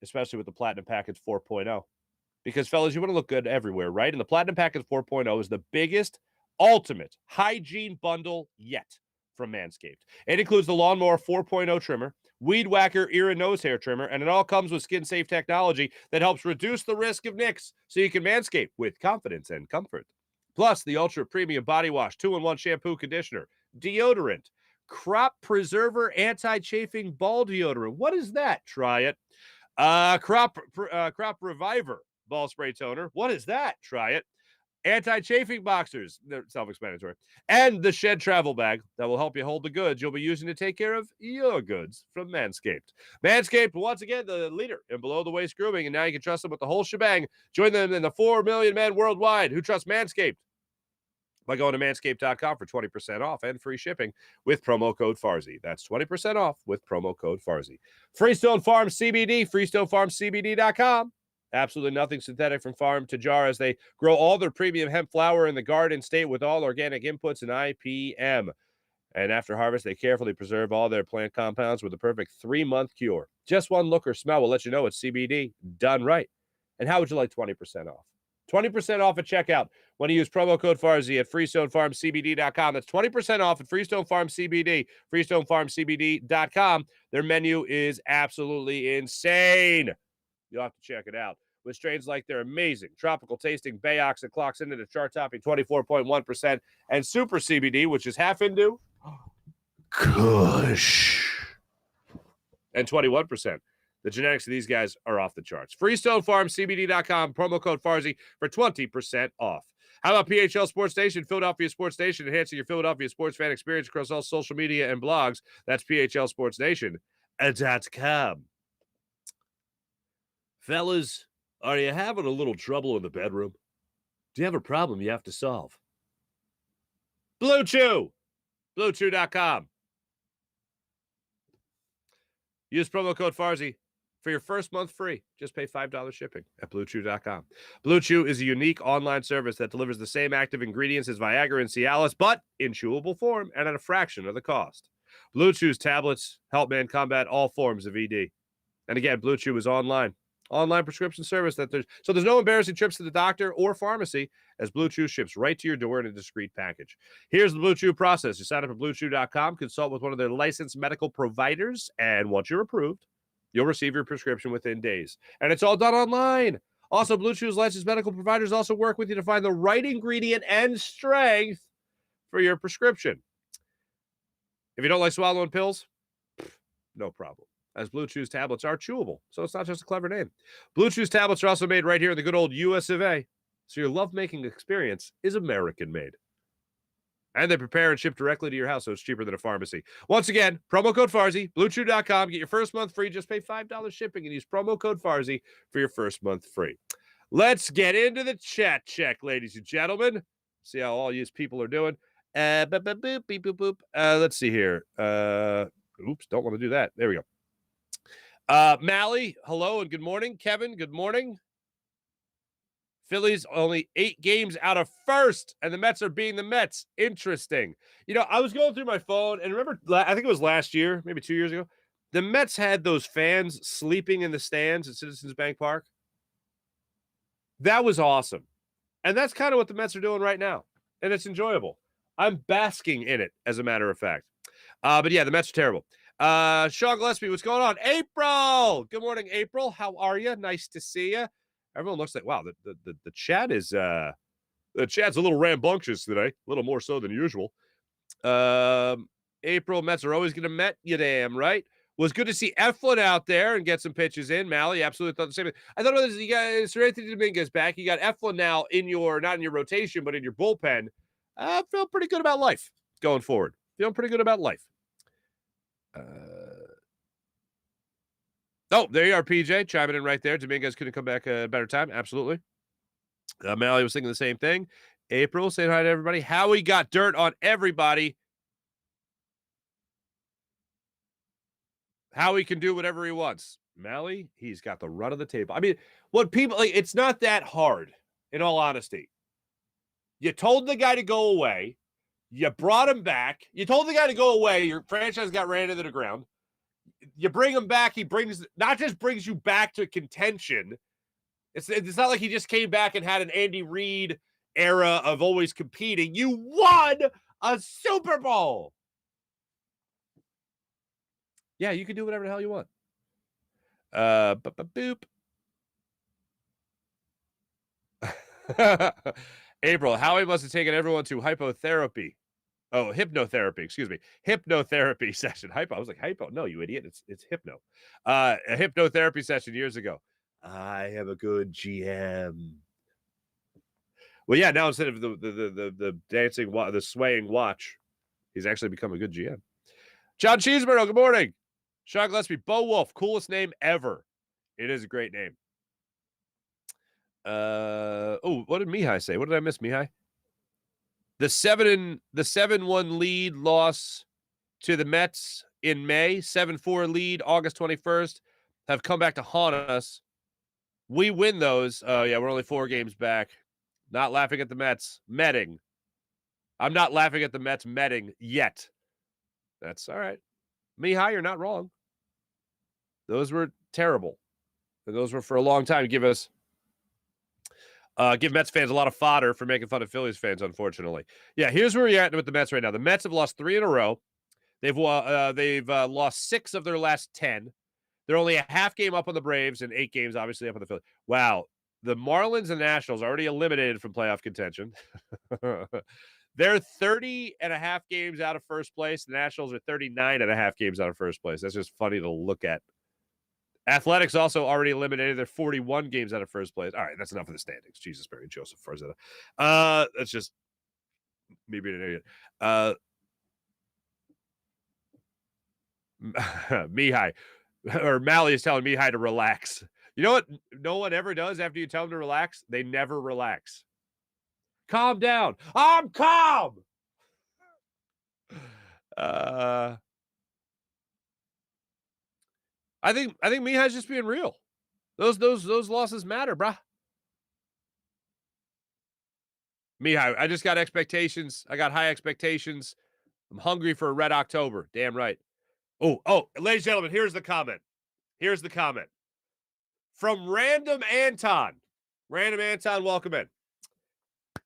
especially with the Platinum Package 4.0. Because, fellas, you want to look good everywhere, right? And the Platinum Package 4.0 is the biggest, ultimate hygiene bundle yet from Manscaped. It includes the Lawnmower 4.0 trimmer, Weed Whacker ear and nose hair trimmer, and it all comes with skin-safe technology that helps reduce the risk of nicks so you can manscape with confidence and comfort. Plus, the Ultra Premium Body Wash, 2-in-1 shampoo conditioner, deodorant, crop preserver anti-chafing ball deodorant. What is that? Try it. Crop Reviver ball spray toner. What is that? Try it. Anti-chafing boxers. They're self-explanatory. And the Shed travel bag that will help you hold the goods you'll be using to take care of your goods from Manscaped. Manscaped, once again, the leader in below-the-waist grooming, and now you can trust them with the whole shebang. Join them in the 4 million men worldwide who trust Manscaped by going to manscaped.com for 20% off and free shipping with promo code Farzy. That's 20% off with promo code Farzy. Freestone Farm CBD, freestonefarmcbd.com. Absolutely nothing synthetic from farm to jar as they grow all their premium hemp flower in the Garden State with all organic inputs and IPM. And after harvest, they carefully preserve all their plant compounds with the perfect 3-month cure. Just one look or smell will let you know it's CBD done right. And how would you like 20% off? 20% off at checkout when you use promo code Farzy at freestonefarmcbd.com. That's 20% off at Freestone Farm CBD, freestonefarmcbd.com. Their menu is absolutely insane. You'll have to check it out. With strains like their amazing tropical tasting Bayox that clocks into the chart topping 24.1%, and Super CBD, which is half into Kush, and 21%. The genetics of these guys are off the charts. FreestoneFarmCBD.com, promo code Farzy for 20% off. How about PHL Sports Station, Philadelphia Sports Station, enhancing your Philadelphia sports fan experience across all social media and blogs? That's PHLSportsNation.com. Fellas, are you having a little trouble in the bedroom? Do you have a problem you have to solve? Blue Chew, BlueChew.com. Use promo code Farzy for your first month free. Just pay $5 shipping at BlueChew.com. Blue Chew is a unique online service that delivers the same active ingredients as Viagra and Cialis, but in chewable form and at a fraction of the cost. Blue Chew's tablets help men combat all forms of ED. And again, Blue Chew is online prescription service that there's no embarrassing trips to the doctor or pharmacy as Blue Chew ships right to your door in a discreet package. Here's the Blue Chew process. You sign up at BlueChew.com, consult with one of their licensed medical providers, and once you're approved, you'll receive your prescription within days. And it's all done online. Also, Blue Chew's licensed medical providers also work with you to find the right ingredient and strength for your prescription. If you don't like swallowing pills, no problem, as Blue Chew's tablets are chewable, so it's not just a clever name. Blue Chew's tablets are also made right here in the good old US of A, so your lovemaking experience is American-made. And they prepare and ship directly to your house, so it's cheaper than a pharmacy. Once again, promo code Farzy, BlueChew.com. Get your first month free. Just pay $5 shipping and use promo code Farzy for your first month free. Let's get into the chat check, ladies and gentlemen. See how all you people are doing. Let's see here. Oops, don't want to do that. There we go. Mally, hello and good morning. Kevin, good morning. Phillies only 8 games out of first, and the Mets are beating the Mets. Interesting. You know, I was going through my phone, and remember, I think it was last year, maybe 2 years ago, the Mets had those fans sleeping in the stands at Citizens Bank Park. That was awesome. And that's kind of what the Mets are doing right now, and it's enjoyable. I'm basking in it, as a matter of fact. But yeah, the Mets are terrible. Sean Gillespie, what's going on? April! Good morning, April. How are you? Nice to see you. Everyone looks like, wow, the chat is the chat's a little rambunctious today, a little more so than usual. April, Mets are always going to Met, you damn right. Was good to see Eflin out there and get some pitches in. Mally absolutely thought the same thing. I thought about this. You got Serenity Dominguez back. You got Eflin now in your, not in your rotation, but in your bullpen. I feel pretty good about life going forward. Feeling pretty good about life. Oh, there you are, PJ, chiming in right there. Dominguez couldn't come back a better time. Absolutely. Mally was thinking the same thing. April, saying hi to everybody. Howie got dirt on everybody. Howie can do whatever he wants. Mally, he's got the run of the table. I mean, what people, like, it's not that hard, in all honesty. You told the guy to go away. You brought him back. You told the guy to go away. Your franchise got ran into the ground. You bring him back. He not just brings you back to contention. It's not like he just came back and had an Andy Reid era of always competing. You won a Super Bowl. Yeah, you can do whatever the hell you want. Boop. April, Howie must have taken everyone to hypnotherapy. Oh, hypnotherapy, excuse me. Hypnotherapy session. Hypo. I was like, hypo. No, you idiot. It's hypno. A hypnotherapy session years ago. I am a good GM. Well, yeah, now instead of the dancing, the swaying watch, he's actually become a good GM. John Cheeseburger, good morning. Sean Gillespie, Bo Wulf, coolest name ever. It is a great name. What did Mihai say? What did I miss, Mihai? The 7-1 lead loss to the Mets in May, 7-4 lead August 21st, have come back to haunt us. We win those. Yeah, we're only 4 games back. Not laughing at the Mets. Metting. I'm not laughing at the Mets metting yet. That's all right. Mihai, you're not wrong. Those were terrible. And those were for a long time. Give Mets fans a lot of fodder for making fun of Phillies fans, unfortunately. Yeah, here's where we're at with the Mets right now. The Mets have lost 3 in a row. They've lost 6 of their last 10. They're only a half game up on the Braves and 8 games, obviously, up on the Phillies. Wow. The Marlins and Nationals are already eliminated from playoff contention. They're 30.5 games out of first place. The Nationals are 39.5 games out of first place. That's just funny to look at. Athletics also already eliminated. They're 41 games out of first place. All right, that's enough of the standings. Jesus, Mary, Joseph Farzetta. That's just me being an idiot. Mihai, or Mally is telling Mihai to relax. You know what no one ever does after you tell them to relax? They never relax. Calm down. I'm calm. I think Mihai's just being real. Those losses matter, bruh. Mihai, I just got expectations. I got high expectations. I'm hungry for a red October. Damn right. Oh, ladies and gentlemen, here's the comment. From Random Anton. Random Anton, welcome in.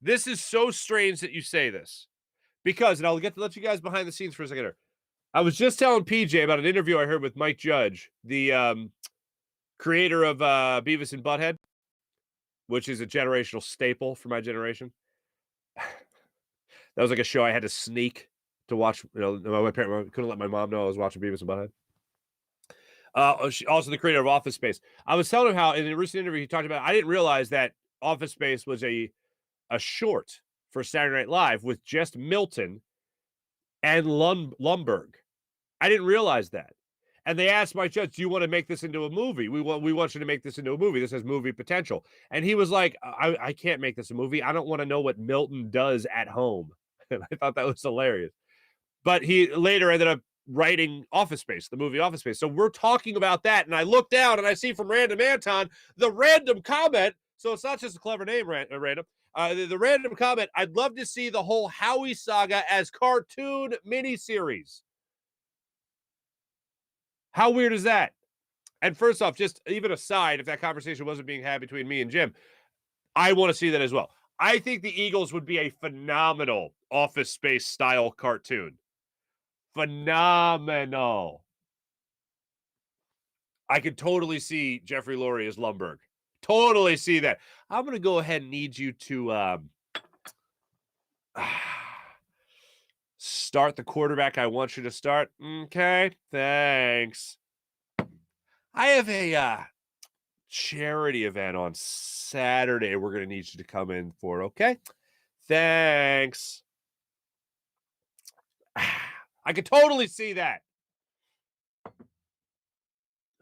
This is so strange that you say this. Because, and I'll get to let you guys behind the scenes for a second here. I was just telling PJ about an interview I heard with Mike Judge, the creator of Beavis and Butthead, which is a generational staple for my generation. That was like a show I had to sneak to watch. You know, my parents couldn't let my mom know I was watching Beavis and Butthead. Also the creator of Office Space. I was telling him how in a recent interview he talked about, I didn't realize that Office Space was a short for Saturday Night Live with just Milton and Lumberg. I didn't realize that. And they asked Mike Judge, do you want to make this into a movie? We want you to make this into a movie. This has movie potential. And he was like, I can't make this a movie. I don't want to know what Milton does at home. And I thought that was hilarious. But he later ended up writing Office Space, the movie Office Space. So we're talking about that. And I look down and I see from Random Anton, the random comment So it's not just a clever name, random. The random comment, I'd love to see the whole Howie saga as cartoon miniseries. How weird is that? And first off, just even aside, if that conversation wasn't being had between me and Jim, I want to see that as well. I think the Eagles would be a phenomenal Office Space style cartoon. Phenomenal. I could totally see Jeffrey Lurie as Lumbergh. Totally see that. I'm going to go ahead and need you to start the quarterback I want you to start. Okay, thanks. I have a charity event on Saturday we're going to need you to come in for, okay? Thanks. I could totally see that.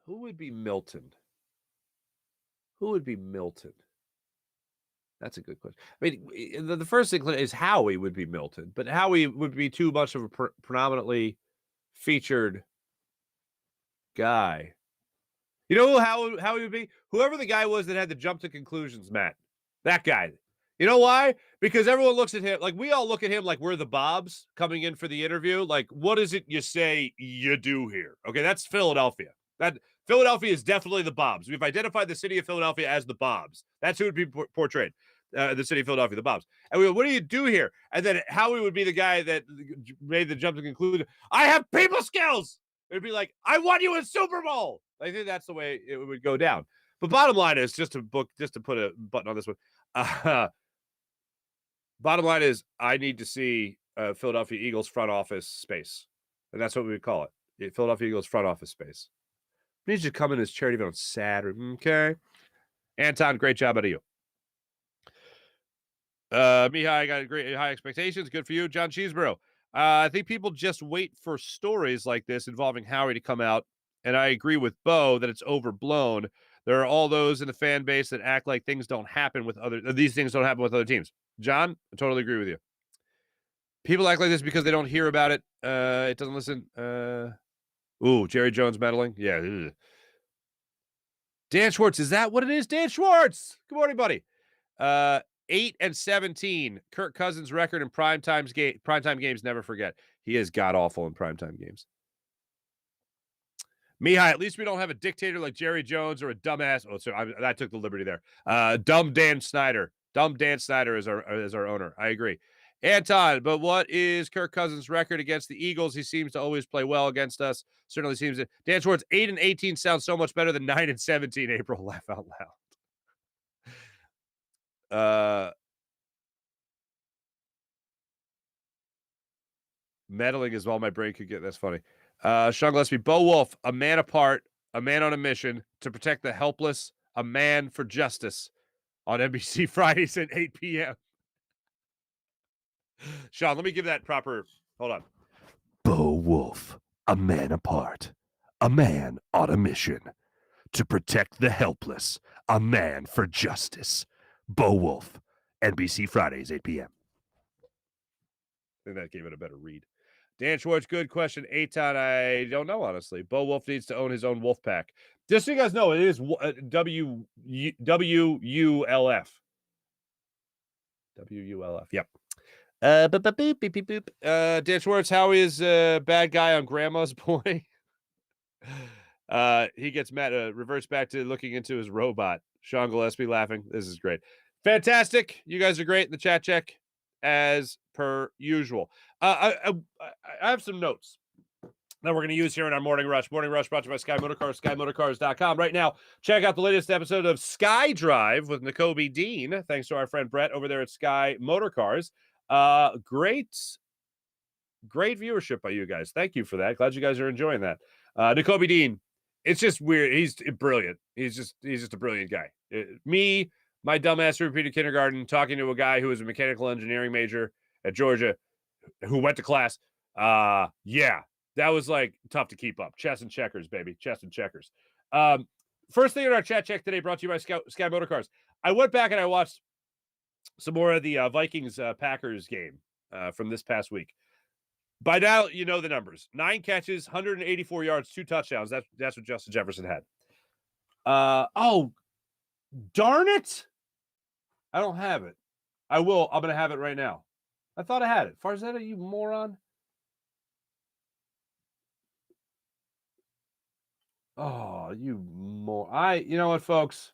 Who would be Milton? Who would be Milton? That's a good question. I mean, the first thing is Howie would be Milton, but Howie would be too much of a predominantly featured guy. You know who Howie would be? Whoever the guy was that had to jump to conclusions, Matt. That guy. You know why? Because everyone looks at him, like we all look at him like we're the Bobs coming in for the interview. Like, what is it you say you do here? Okay, that's Philadelphia. That Philadelphia is definitely the Bobs. We've identified the city of Philadelphia as the Bobs. That's who would be portrayed. The city of Philadelphia, the Bobs. And we go, what do you do here? And then Howie would be the guy that made the jump to conclusion. I have people skills. It'd be like, I won you a Super Bowl. I think that's the way it would go down. But bottom line is, just to put a button on this one. Bottom line is, I need to see Philadelphia Eagles front office space. And that's what we would call it. Philadelphia Eagles front office space. I need you to come in as charity event on Saturday. Okay. Anton, great job out of you. Mihai got great high expectations. Good for you. John Cheeseborough. I think people just wait for stories like this involving Howie to come out. And I agree with Bo that it's overblown. There are all those in the fan base that act like these things don't happen with other teams. John, I totally agree with you. People act like this because they don't hear about it. It doesn't listen. Jerry Jones meddling. Yeah. Ugh. Dan Schwartz, is that what it is? Dan Schwartz. Good morning, buddy. 8-17. Kirk Cousins' record in primetime games. Never forget. He is god awful in primetime games. Mihai, at least we don't have a dictator like Jerry Jones or a dumbass. Oh, sorry, I took the liberty there. Dumb Dan Snyder. Dumb Dan Snyder is our owner. I agree. Anton, but what is Kirk Cousins' record against the Eagles? He seems to always play well against us. Certainly seems to. Dan Schwartz, 8-18 sounds so much better than 9-17. April, laugh out loud. Meddling is all my brain could get. That's funny. Sean Gillespie, Bo Wulf, a man apart, a man on a mission to protect the helpless, a man for justice on NBC Fridays at 8 p.m. Sean, let me give that proper. Hold on. Bo Wulf, a man apart, a man on a mission to protect the helpless, a man for justice. Bo Wulf, NBC Fridays, 8 p.m. I think that gave it a better read. Dan Schwartz, good question. Eitan, I don't know, honestly. Bo Wulf needs to own his own wolf pack. Just so you guys know, it is WULF. WULF, yep. Dan Schwartz, Howie is a bad guy on Grandma's Boy. He gets mad, reverts back to looking into his robot. Sean Gillespie laughing. This is great. Fantastic. You guys are great in the chat check, as per usual. I have some notes that we're going to use here in our Morning Rush. Morning Rush brought to you by Sky Motorcars, SkyMotorcars.com. Right now, check out the latest episode of Sky Drive with N'Kobe Dean, thanks to our friend Brett over there at Sky Motorcars. Great viewership by you guys. Thank you for that. Glad you guys are enjoying that. N'Kobe Dean, it's just weird. He's brilliant. He's just a brilliant guy. Me, my dumbass repeated kindergarten, talking to a guy who was a mechanical engineering major at Georgia, who went to class. Yeah, that was like tough to keep up. Chess and checkers, baby. Chess and checkers. First thing in our chat check today brought to you by Sky Motorcars. I went back and I watched some more of the Vikings Packers game from this past week. By now, you know the numbers. 9 catches, 184 yards, 2 touchdowns. That's what Justin Jefferson had. Oh, darn it. I don't have it. I will. I'm going to have it right now. I thought I had it. Farzetta, you moron. Oh, you you know what, folks?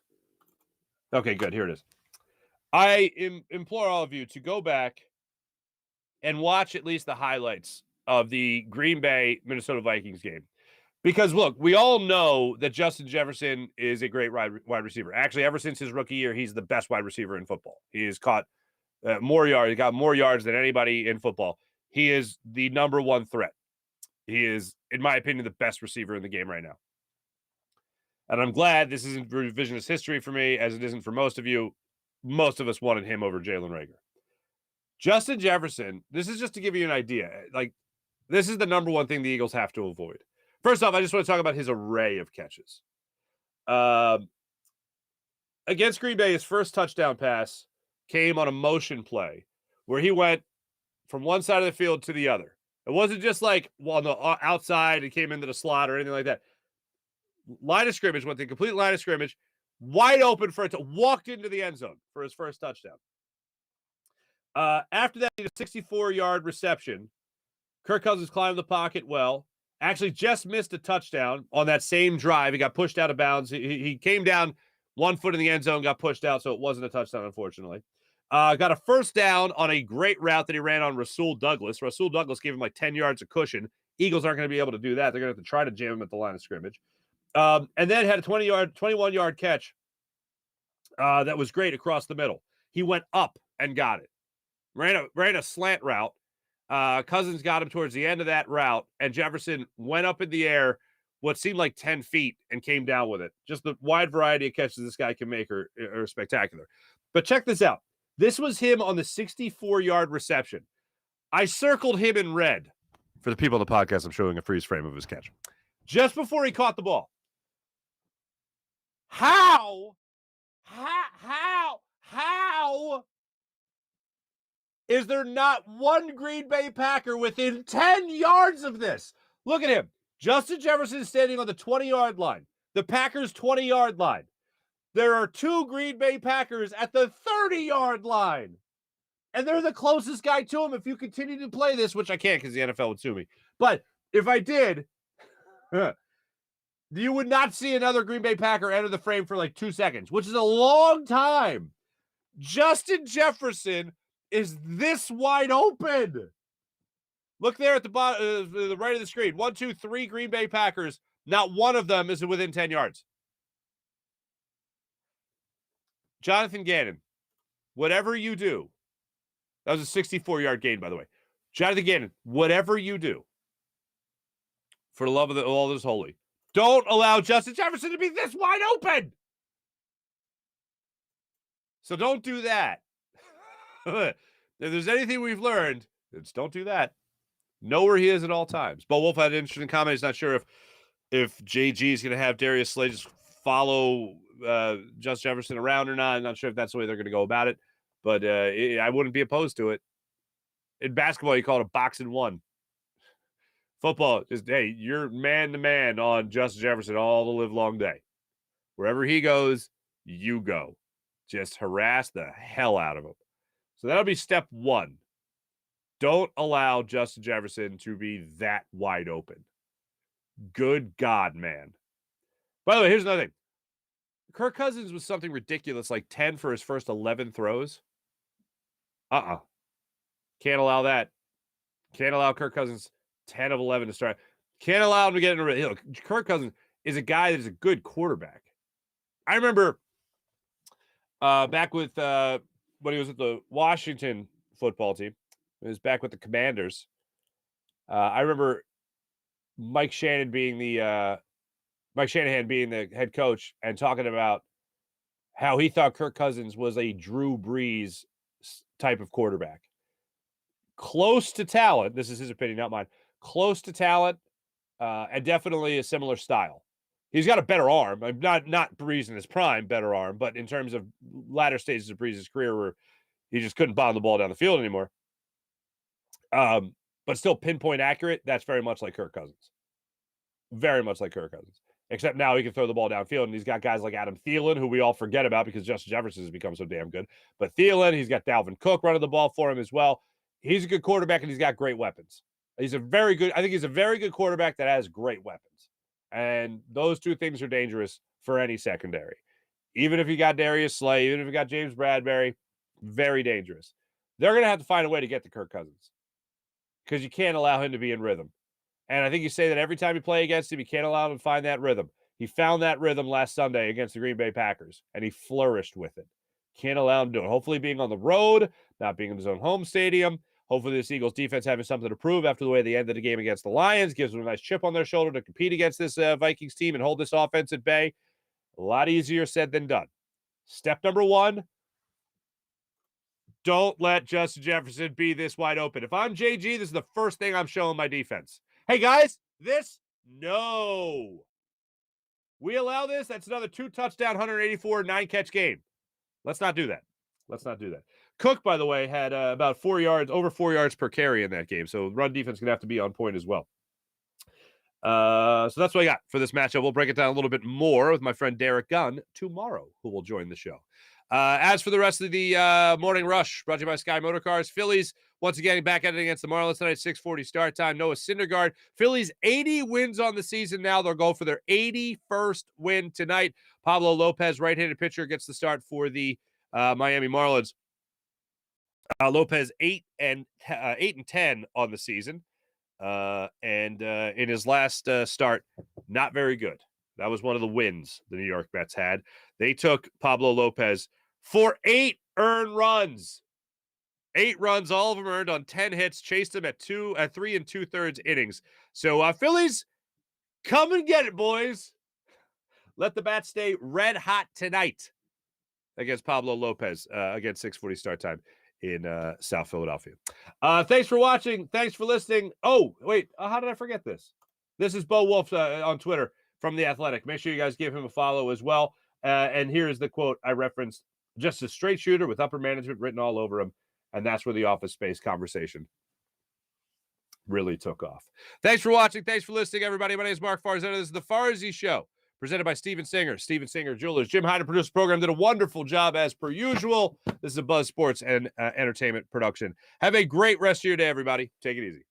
Okay, good. Here it is. I implore all of you to go back and watch at least the highlights of the Green Bay Minnesota Vikings game. Because, look, we all know that Justin Jefferson is a great wide receiver. Actually, ever since his rookie year, he's the best wide receiver in football. He has caught more yards. He got more yards than anybody in football. He is the number one threat. He is, in my opinion, the best receiver in the game right now. And I'm glad this isn't revisionist history for me, as it isn't for most of you. Most of us wanted him over Jalen Reagor. Justin Jefferson, this is just to give you an idea. Like, this is the number one thing the Eagles have to avoid. First off, I just want to talk about his array of catches. Against Green Bay, his first touchdown pass came on a motion play where he went from one side of the field to the other. It wasn't just like on the outside, it came into the slot or anything like that. Line of scrimmage, went the complete line of scrimmage, wide open for it to walked into the end zone for his first touchdown. After that, he had a 64-yard reception. Kirk Cousins climbed the pocket well. Actually just missed a touchdown on that same drive. He got pushed out of bounds. He came down 1 foot in the end zone, got pushed out, so it wasn't a touchdown, unfortunately. Got a first down on a great route that he ran on Rasul Douglas. Rasul Douglas gave him like 10 yards of cushion. Eagles aren't going to be able to do that. They're going to have to try to jam him at the line of scrimmage. And then had a 21-yard catch that was great across the middle. He went up and got it. Ran a slant route. Cousins got him towards the end of that route, and Jefferson went up in the air what seemed like 10 feet and came down with it. Just the wide variety of catches this guy can make are spectacular. But check this out. This was him on the 64-yard reception. I circled him in red. For the people on the podcast, I'm showing a freeze frame of his catch. Just before he caught the ball. How is there not one Green Bay Packer within 10 yards of this? Look at him. Justin Jefferson is standing on the 20-yard line. The Packers' 20-yard line. There are two Green Bay Packers at the 30-yard line. And they're the closest guy to him. If you continue to play this, which I can't because the NFL would sue me. But if I did, you would not see another Green Bay Packer enter the frame for like 2 seconds, which is a long time. Justin Jefferson is this wide open. Look there at the bottom, the right of the screen. 1, 2, 3 Green Bay Packers. Not one of them is within 10 yards. Jonathan Gannon, whatever you do, that was a 64-yard gain, by the way. Jonathan Gannon, whatever you do, for the love of all that is holy, don't allow Justin Jefferson to be this wide open. So don't do that. If there's anything we've learned, it's don't do that. Know where he is at all times. But Wulf had an interesting comment. He's not sure if JG is going to have Darius Slay just follow Justin Jefferson around or not. I'm not sure if that's the way they're going to go about it. But I wouldn't be opposed to it. In basketball, you call it a box and one. Football, just, hey, you're man-to-man on Justin Jefferson all the live long day. Wherever he goes, you go. Just harass the hell out of him. So that'll be step one. Don't allow Justin Jefferson to be that wide open. Good God, man. By the way, here's another thing. Kirk Cousins was something ridiculous, like 10 for his first 11 throws. Can't allow that. Can't allow Kirk Cousins 10 of 11 to start. Can't allow him to get in a... Look, Kirk Cousins is a guy that is a good quarterback. I remember back with when he was at the Washington football team. He was back with the Commanders. I remember Mike Shanahan being the head coach and talking about how he thought Kirk Cousins was a Drew Brees type of quarterback. Close to talent. This is his opinion, not mine. Close to talent, and definitely a similar style. He's got a better arm. Not Brees in his prime, better arm, but in terms of latter stages of Brees' career where he just couldn't bomb the ball down the field anymore. But still pinpoint accurate, that's very much like Kirk Cousins. Very much like Kirk Cousins. except now he can throw the ball downfield, and he's got guys like Adam Thielen, who we all forget about because Justin Jefferson has become so damn good. But Thielen, he's got Dalvin Cook running the ball for him as well. He's a good quarterback, and he's got great weapons. I think he's a very good quarterback that has great weapons. And those two things are dangerous for any secondary. Even if you got Darius Slay, even if you got James Bradbury, very dangerous. They're going to have to find a way to get to Kirk Cousins because you can't allow him to be in rhythm. And I think you say that every time you play against him, you can't allow him to find that rhythm. He found that rhythm last Sunday against the Green Bay Packers, and he flourished with it. Can't allow him to do it. Hopefully being on the road, not being in his own home stadium. Hopefully this Eagles defense having something to prove after the way they ended the game against the Lions, gives them a nice chip on their shoulder to compete against this Vikings team and hold this offense at bay. A lot easier said than done. Step number one, don't let Justin Jefferson be this wide open. If I'm JG, this is the first thing I'm showing my defense. Hey, guys, no. We allow this. That's another 2-touchdown, 184, 9-catch game. Let's not do that. Cook, by the way, had about over 4 yards per carry in that game. So run defense is going to have to be on point as well. So that's what I got for this matchup. We'll break it down a little bit more with my friend Derek Gunn tomorrow, who will join the show. As for the rest of the morning rush, brought to you by Sky Motorcars, Phillies once again back at it against the Marlins tonight, 6:40 start time. Noah Syndergaard. Phillies 80 wins on the season now. They'll go for their 81st win tonight. Pablo Lopez, right-handed pitcher, gets the start for the Miami Marlins. Lopez 8-10 on the season, and in his last start, not very good. That was one of the wins the New York Mets had. They took Pablo Lopez for 8 earned runs. 8 runs, all of them earned on 10 hits, chased him at 3 2/3 innings. So Phillies, come and get it, boys. Let the bat stay red hot tonight against Pablo Lopez against 6:40 start time in South Philadelphia. Thanks for watching. Thanks for listening. Oh, wait. How did I forget this? This is Bo Wulf on Twitter from The Athletic. Make sure you guys give him a follow as well. And here is the quote I referenced. Just a straight shooter with upper management written all over him. And that's where the Office Space conversation really took off. Thanks for watching. Thanks for listening, everybody. My name is Mark Farzy. This is the Farzy Show, presented by Steven Singer Jewelers. Jim Hyder produced the program, did a wonderful job as per usual. This is a Buzz Sports and Entertainment production. Have a great rest of your day, everybody. Take it easy.